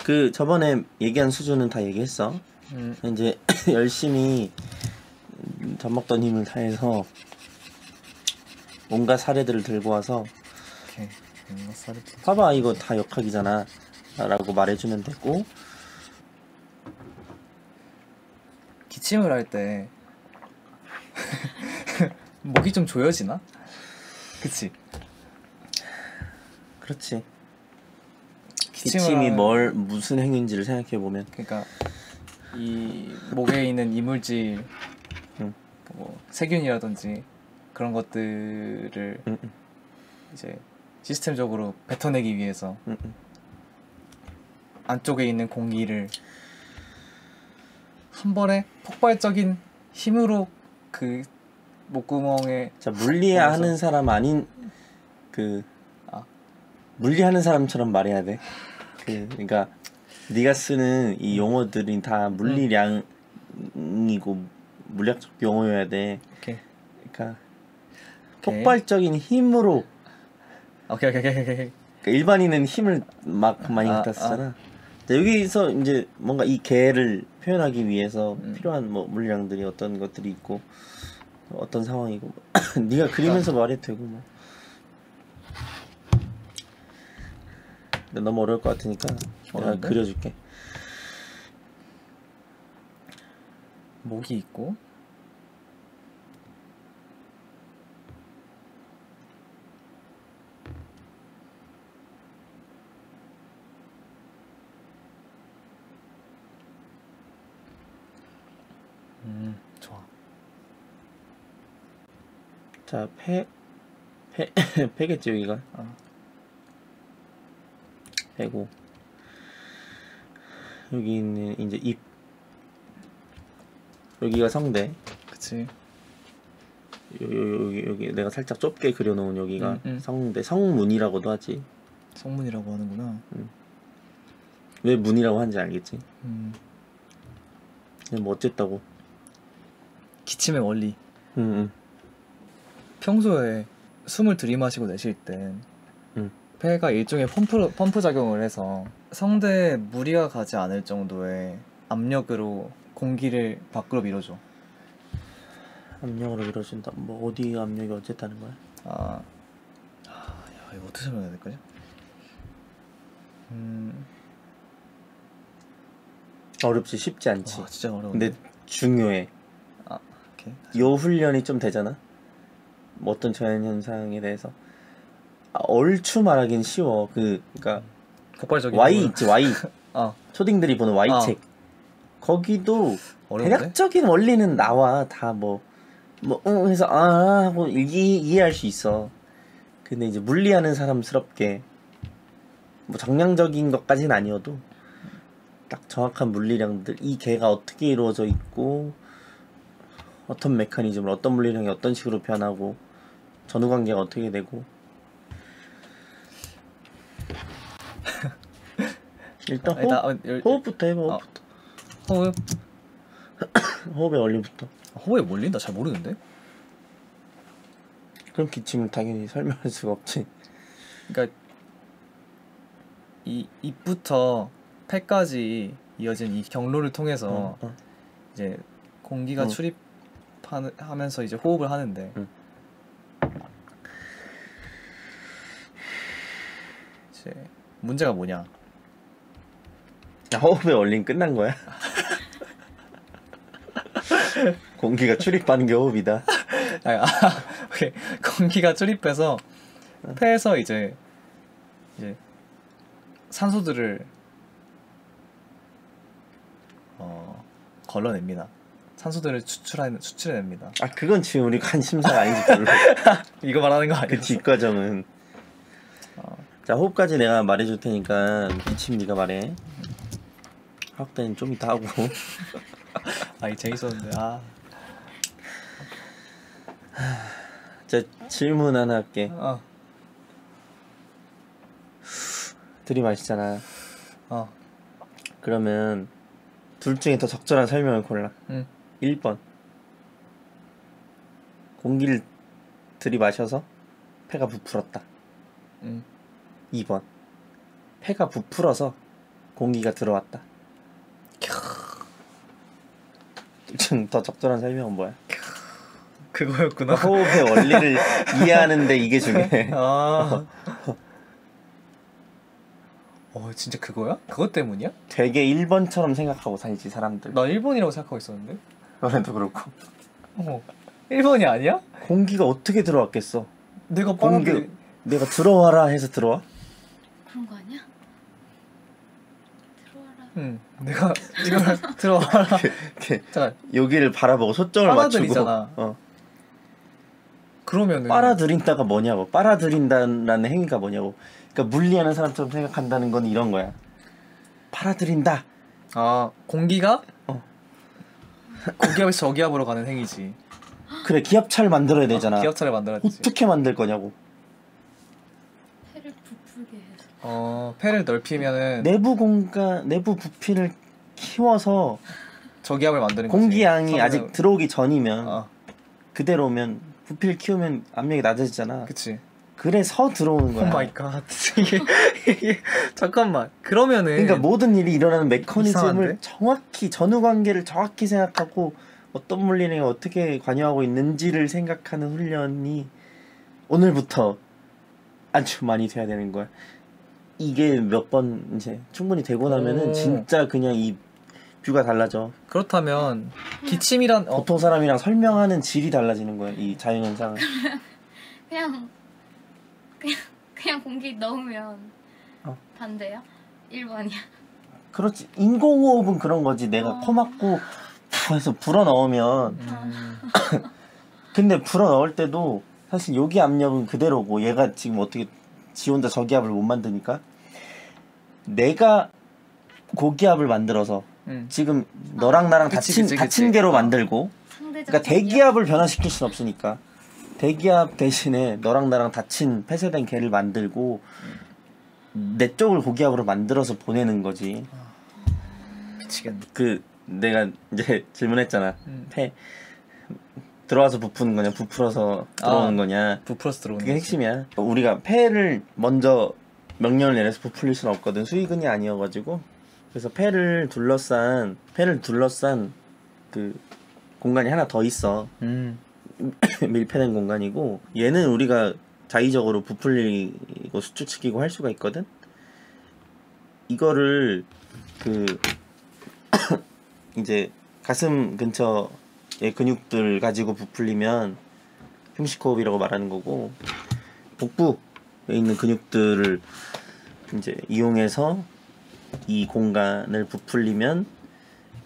그 저번에 얘기한 수준은 다 얘기했어. 이제 열심히 젖 먹던 힘을 다해서 온갖 사례들을 들고 와서 오케이. 온갖 사례 봐봐 이거 다 역학이잖아 라고 말해주면 되고, 기침을 할 때 목이 좀 조여지나? 그치? 그렇지. 기침이 뭘 무슨 행위인지를 생각해보면, 그러니까 이 목에 있는 이물질, 뭐 세균이라든지 그런 것들을 이제 시스템적으로 뱉어내기 위해서 안쪽에 있는 공기를 한 번에 폭발적인 힘으로 그 목구멍에, 자, 물리하는 사람 아닌 물리하는 사람처럼 말해야 돼. 그러니까 네가 쓰는 이 용어들이 다 물리량이고 물리학적 용어여야 돼. 오케이. 그러니까 폭발적인 힘으로. 오케이. 그러니까 일반인은 힘을 막 많이 갖다 쓰잖아. 자, 여기서 이제 뭔가 이 개를 표현하기 위해서 필요한 뭐 물리량들이 어떤 것들이 있고 어떤 상황이고 네가 그리면서 말해도 되고 뭐. 너무 어려울 것 같으니까 내가 그려줄게. 목이 있고 좋아. 자, 폐겠지 여기가. 폐고 여기 있는 이제 입, 여기가 성대. 그치. 여기 내가 살짝 좁게 그려놓은 여기가 성대, 성문이라고도 하지. 성문이라고 하는구나. 왜 문이라고 하는지 알겠지? 뭐 어쨌다고. 기침의 원리. 응. 평소에 숨을 들이마시고 내쉴 땐 폐가 일종의 펌프 작용을 해서 성대에 무리가 가지 않을 정도의 압력으로 공기를 밖으로 밀어줘. 압력으로 밀어준다. 뭐 어디 압력이 어쨌다는 거야? 야, 이거 어떻게 설명해야 될까지? 어렵지, 쉽지 않지. 와, 진짜 어려운데. 근데 중요해. 오케이. 요 훈련이 좀 되잖아. 뭐 어떤 자연 현상에 대해서 얼추 말하긴 쉬워. 그러니까 폭발적인 Y 있지, Y. 초딩들이 보는 Y책. 거기도 어려운데? 대략적인 원리는 나와. 다 해서 하고 이해할 수 있어. 근데 이제 물리하는 사람스럽게 뭐 정량적인 것까지는 아니어도 딱 정확한 물리량들, 이 개가 어떻게 이루어져 있고 어떤 메커니즘을, 어떤 물리량이 어떤 식으로 변하고 전후관계가 어떻게 되고. 일단 호흡부터 해봐. 호흡? 호흡의 원리부터. 호흡에 몰린다? 잘 모르는데? 그럼 기침을 당연히 설명할 수가 없지. 그러니까 이 입부터 폐까지 이어진 이 경로를 통해서 이제 공기가 출입하면서 이제 호흡을 하는데 이제 문제가 뭐냐? 호흡의 원리는 끝난 거야? 공기가 출입하는 게 호흡이다. 오케이. 공기가 출입해서 폐에서 이제 산소들을 걸러냅니다. 산소들을 추출해냅니다. 그건 지금 우리 관심사가 아니지 별로. 이거 말하는 거 아니야? 그 뒷과정은. 자, 호흡까지 내가 말해줄 테니까 기침 네가 말해. 학대는 좀 이따 하고. 이 재밌었는데. 자, 질문 하나 할게. 들이마시잖아. 그러면 둘 중에 더 적절한 설명을 골라. 1번, 공기를 들이마셔서 폐가 부풀었다. 2번, 폐가 부풀어서 공기가 들어왔다. 좀 더 적절한 설명은 뭐야? 그거였구나. 호흡의 원리를 이해하는데 이게 중요해. 아. 진짜 그거야? 그것 때문이야? 되게 1번처럼 생각하고 살지 사람들. 나 1번이라고 생각하고 있었는데. 너네도 그렇고. 1번이 아니야? 공기가 어떻게 들어왔겠어? 내가 공기 내가 들어와라 해서 들어와? 그런 거 아니야? 들어와라. 응. 내가 이걸 들어와라. 이렇게 잠깐. 여기를 바라보고 소점을 맞추고. 빨아들이잖아. 그러면은 빨아들인다가 뭐냐고. 빨아들인다라는 행위가 뭐냐고. 그러니까 물리하는 사람처럼 생각한다는 건 이런 거야. 빨아들인다. 공기가 어. 고기압에서 저기압으로 가는 행위지. 그래 기압차를 만들어야 되잖아. 기압차를 만들어야 되지. 어떻게 만들 거냐고. 폐를 부풀게 해서. 폐를 넓히면은 내부 공간, 내부 부피를 키워서 저기압을 만드는 거지. 공기양이 아직 들어오기 전이면 어. 그대로면 부피를 키우면 압력이 낮아지잖아. 그치. 그래서 들어오는 거야. 오 마이 갓. 이게 잠깐만. 그러면은 그러니까 모든 일이 일어나는 메커니즘을 이상한데? 정확히 전후 관계를 정확히 생각하고 어떤 물리력이 어떻게 관여하고 있는지를 생각하는 훈련이 오늘부터 아주 많이 돼야 되는 거야. 이게 몇 번 이제 충분히 되고 나면은 진짜 그냥 이 뷰가 달라져. 그렇다면 기침이란 보통 사람이랑 설명하는 질이 달라지는 거야. 이 자연현상은. 그냥 공기 넣으면 반대야? 1번이야. 그렇지. 인공호흡은 그런 거지. 내가 코 막고 해서 불어 넣으면 근데 불어 넣을 때도 사실 여기 압력은 그대로고 얘가 지금 어떻게 지 혼자 저기압을 못 만드니까 내가 고기압을 만들어서 지금 너랑 나랑 닫힌 개로 만들고 그러니까 대기압을 변화시킬 순 없으니까 대기압 대신에 너랑 나랑 닫힌 폐쇄된 개를 만들고 내 쪽을 고기압으로 만들어서 보내는 거지. 미치겠네. 그 내가 이제 질문했잖아. 폐 들어와서 부푸는 거냐 부풀어서 들어오는 거냐. 부풀어서 들어오는 그게 거지. 핵심이야. 우리가 폐를 먼저 명령을 내려서 부풀릴 수는 없거든. 수의근이 아니어가지고. 그래서 폐를 둘러싼 그 공간이 하나 더 있어. 밀폐된 공간이고 얘는 우리가 자의적으로 부풀리고 수축시키고 할 수가 있거든. 이거를 그 이제 가슴 근처의 근육들 가지고 부풀리면 흉식호흡이라고 말하는 거고 복부에 있는 근육들을 이제 이용해서 이 공간을 부풀리면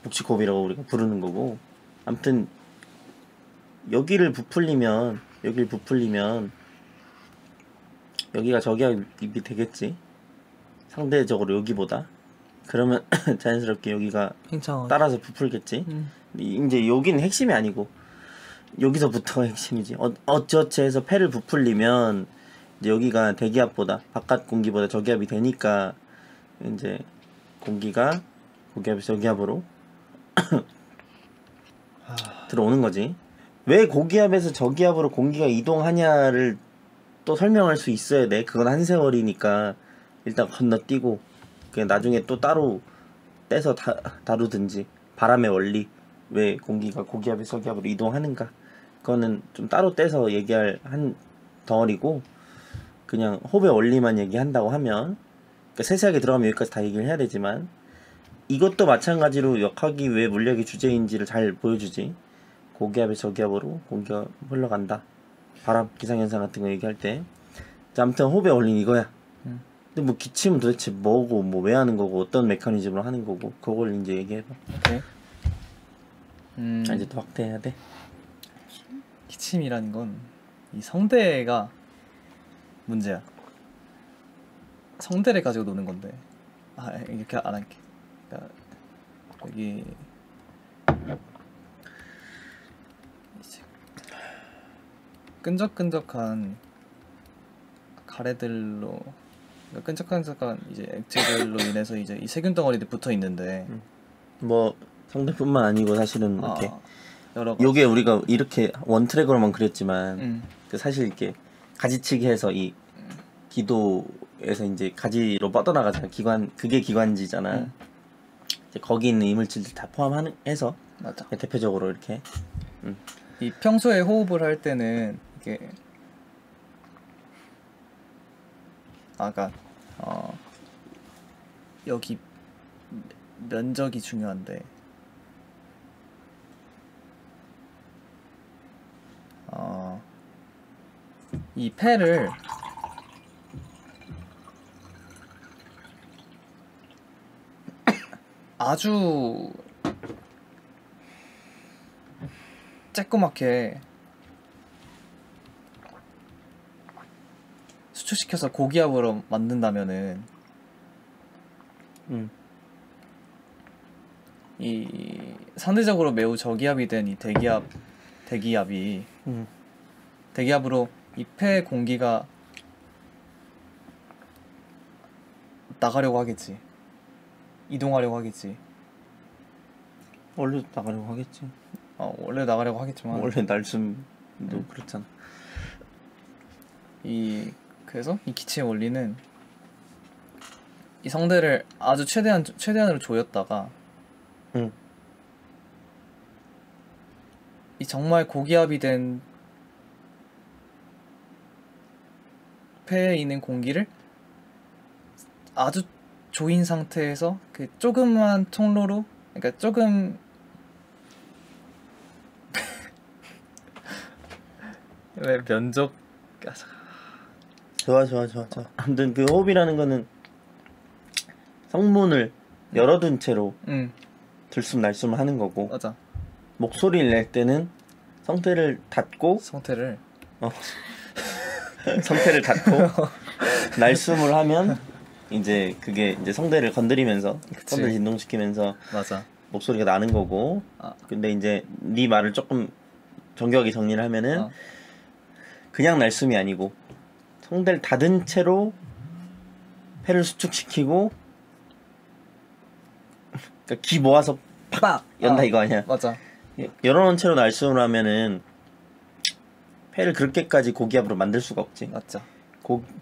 복식호흡이라고 우리가 부르는 거고 아무튼 여기를 부풀리면 여기가 저기압이 되겠지 상대적으로 여기보다 그러면 자연스럽게 여기가 따라서 부풀겠지. 이제 여기는 핵심이 아니고 여기서부터가 핵심이지. 어찌어찌 해서 폐를 부풀리면 이제 여기가 대기압보다 바깥 공기보다 저기압이 되니까 이제 공기가 고기압에서 저기압으로 들어오는 거지. 왜 고기압에서 저기압으로 공기가 이동하냐를 또 설명할 수 있어야 돼. 그건 한 세월이니까 일단 건너뛰고 그냥 나중에 또 따로 떼서 다루든지 바람의 원리 왜 공기가 고기압에서 저기압으로 이동하는가 그거는 좀 따로 떼서 얘기할 한 덩어리고 그냥 호흡의 원리만 얘기한다고 하면 그러니까 세세하게 들어가면 여기까지 다 얘기를 해야 되지만 이것도 마찬가지로 역학이 왜 물리학의 주제인지를 잘 보여주지. 고기압에서 저기압으로 공기가 흘러간다. 바람, 기상현상 같은 거 얘기할 때. 자, 아무튼 호흡의 원리는 이거야. 근데 뭐 기침은 도대체 뭐고 뭐 왜 하는 거고 어떤 메커니즘으로 하는 거고 그걸 이제 얘기해봐. 오케이. 이제 또 확대해야 돼. 기침이라는 건 이 성대가 문제야. 성대를 가지고 노는 건데 이렇게 안 할게. 그러니까 여기 이제 끈적끈적한 가래들로 그러니까 끈적끈적한 이제 액체들로 인해서 이제 이 세균 덩어리들 붙어 있는데 뭐 성대뿐만 아니고 사실은 이렇게 여러 가지. 요게 우리가 이렇게 원트랙으로만 그렸지만 그 사실 이렇게 가지치기 해서 이 기도 속에서 이제 가지로 뻗어나가잖아. 기관 그게 기관지잖아. 이제 거기 있는 이물질들 다 포함해서 맞아. 대표적으로 이렇게. 이 평소에 호흡을 할 때는 이게 아까 여기 면적이 중요한데 이 폐를 아주 쬐끄맣게 수축시켜서 고기압으로 만든다면은 이 상대적으로 매우 저기압이 된 이 대기압이 대기압으로 이 폐 공기가 나가려고 하겠지. 이동하려고 하겠지. 원래 나가려고 하겠지. 원래 나가려고 하겠지만 원래 날숨도 그렇잖아. 그래서 이 기체의 원리는 이 성대를 아주 최대한으로 조였다가 이 정말 고기압이 된 폐에 있는 공기를 아주 조인 상태에서 그 조그만 통로로, 그러니까 조금 왜 면적 좋아. 아무튼 그 호흡이라는 거는 성문을 열어둔 채로 들숨날숨 하는 거고. 맞아. 목소리를 낼 때는 성대를 닫고 성태를 닫고 날숨을 하면 이제 그게 이제 성대를 건드리면서 성대를 진동시키면서 맞아. 목소리가 나는 거고. 근데 이제 네 말을 조금 정교하게 정리를 하면은 그냥 날숨이 아니고 성대를 닫은 채로 폐를 수축시키고, 그러니까 기 모아서 팍 연다 이거 아니야. 맞아. 열어놓은 채로 날숨을 하면은 폐를 그렇게까지 고기압으로 만들 수가 없지. 맞죠.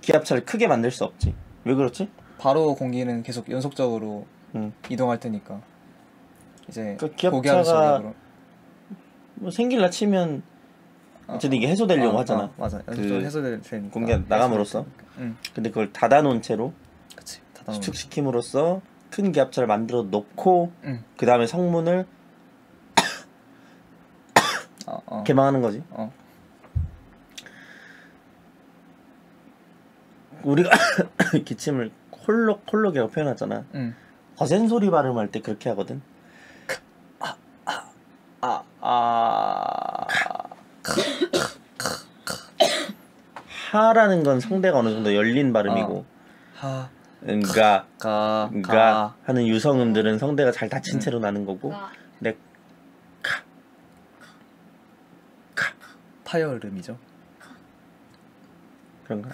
기압차를 크게 만들 수 없지. 왜 그렇지? 바로 공기는 계속 연속적으로 이동할 테니까 이제 그러니까 고기압을 기압차가 뭐 생길라 치면 어쨌든 이게 해소되려고 하잖아. 맞아. 연속적으로 해소될 테니까. 공기가 나감으로써. 근데 그걸 닫아놓은 채로 그치. 수축시킴으로써 큰 기압차를 만들어 놓고 그 다음에 성문을 개방하는 거지. 우리가 기침을 콜록이라고 표현하잖아. 거센 소리 발음할 때 그렇게 하거든. 하라는 건 성대가 어느 정도 열린 발음이고, 가 하는 유성음들은 성대가 잘 닫힌 채로 나는 거고, 근데 파열음이죠. 그런가?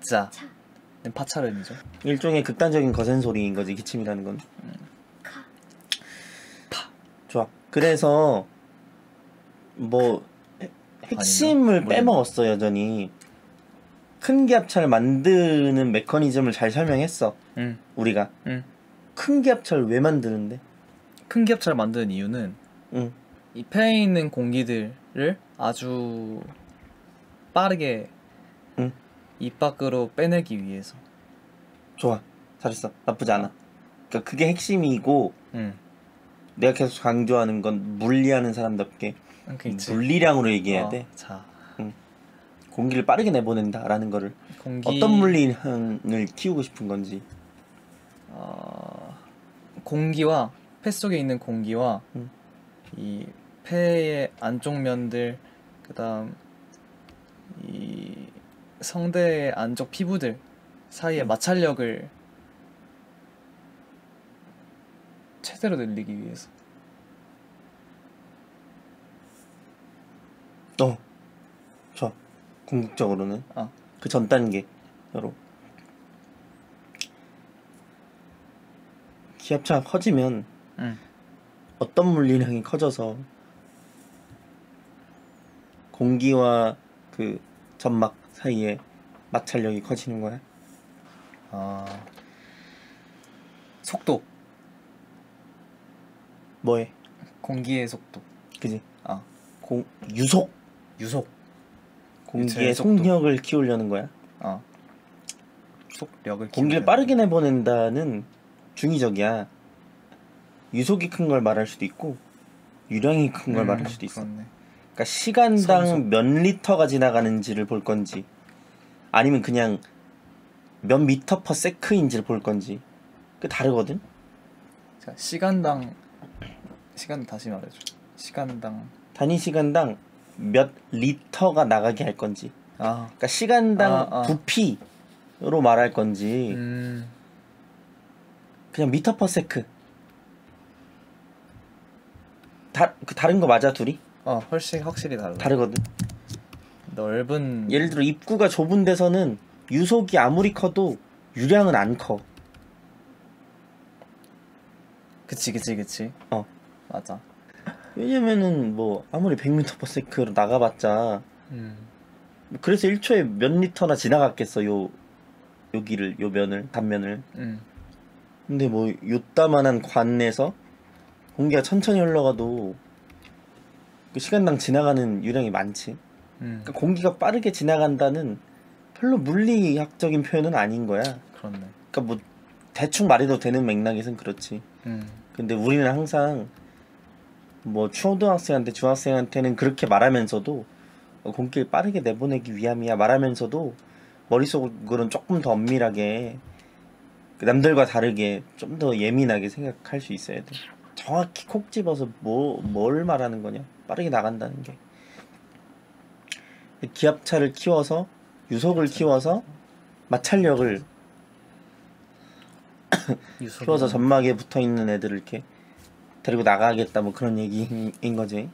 자, 파찰음이죠. 일종의 극단적인 거센 소리인 거지 기침이라는 건. 좋아. 그래서 뭐 핵심을 빼먹었어. 여전히 큰 기압차를 만드는 메커니즘을 잘 설명했어. 우리가 큰 기압차를 왜 만드는데? 큰 기압차를 만드는 이유는 이 폐에 있는 공기들을 아주 빠르게 입 밖으로 빼내기 위해서. 좋아. 잘했어. 나쁘지 않아. 그러니까 그게 핵심이고, 내가 계속 강조하는 건 물리하는 사람답게 물리량으로 얘기해야 돼. 자. 공기를 빠르게 내보낸다라는 거를 어떤 물리량을 키우고 싶은 건지. 공기와 폐 속에 있는 공기와 이 폐의 안쪽 면들, 그다음 이 성대의 안쪽 피부들 사이의 마찰력을 최대로 늘리기 위해서. 좋아. 궁극적으로는 그 전 단계로 기압차가 커지면 어떤 물리량이 커져서 공기와 그 점막 사이에 마찰력이 커지는 거야? 속도. 뭐해? 공기의 속도. 그지? 유속. 유속. 공기의 속도. 속력을 키우려는 거야? 속력을 공기를 빠르게 내보낸다는 중의적이야. 유속이 큰 걸 말할 수도 있고 유량이 큰 걸 말할 수도 있어. 그렇네. 그러니까 시간당 선속. 몇 리터가 지나가는지를 볼 건지 아니면 그냥 몇 미터 퍼 세크인지를 볼 건지 그 다르거든? 자, 시간당 다시 말해줘. 시간당 단위 시간당 몇 리터가 나가게 할 건지 그러니까 시간당 부피로 말할 건지 그냥 미터 퍼 세크 다른 거 맞아 둘이? 확실히 달라. 다르거든. 넓은 예를 들어 입구가 좁은 데서는 유속이 아무리 커도 유량은 안 커. 그치. 맞아. 왜냐면은 뭐 아무리 100m/s로 나가봤자 그래서 1초에 몇 리터나 지나갔겠어 요 길을 요 면을 단면을. 근데 뭐 요따만한 관에서 공기가 천천히 흘러가도 그 시간당 지나가는 유량이 많지. 그러니까 공기가 빠르게 지나간다는 별로 물리학적인 표현은 아닌 거야. 그렇네. 그러니까 뭐 대충 말해도 되는 맥락에선 그렇지. 근데 우리는 항상 뭐 초등학생한테 중학생한테는 그렇게 말하면서도 공기를 빠르게 내보내기 위함이야 말하면서도 머릿속으로는 조금 더 엄밀하게 남들과 다르게 좀 더 예민하게 생각할 수 있어야 돼. 정확히 콕 집어서 뭘 말하는 거냐? 빠르게 나간다는 게. 기압차를 키워서 유속을 키워서 마찰력을 키워서 점막에 붙어 있는 애들을 이렇게 데리고 나가겠다 뭐 그런 얘기인 거지.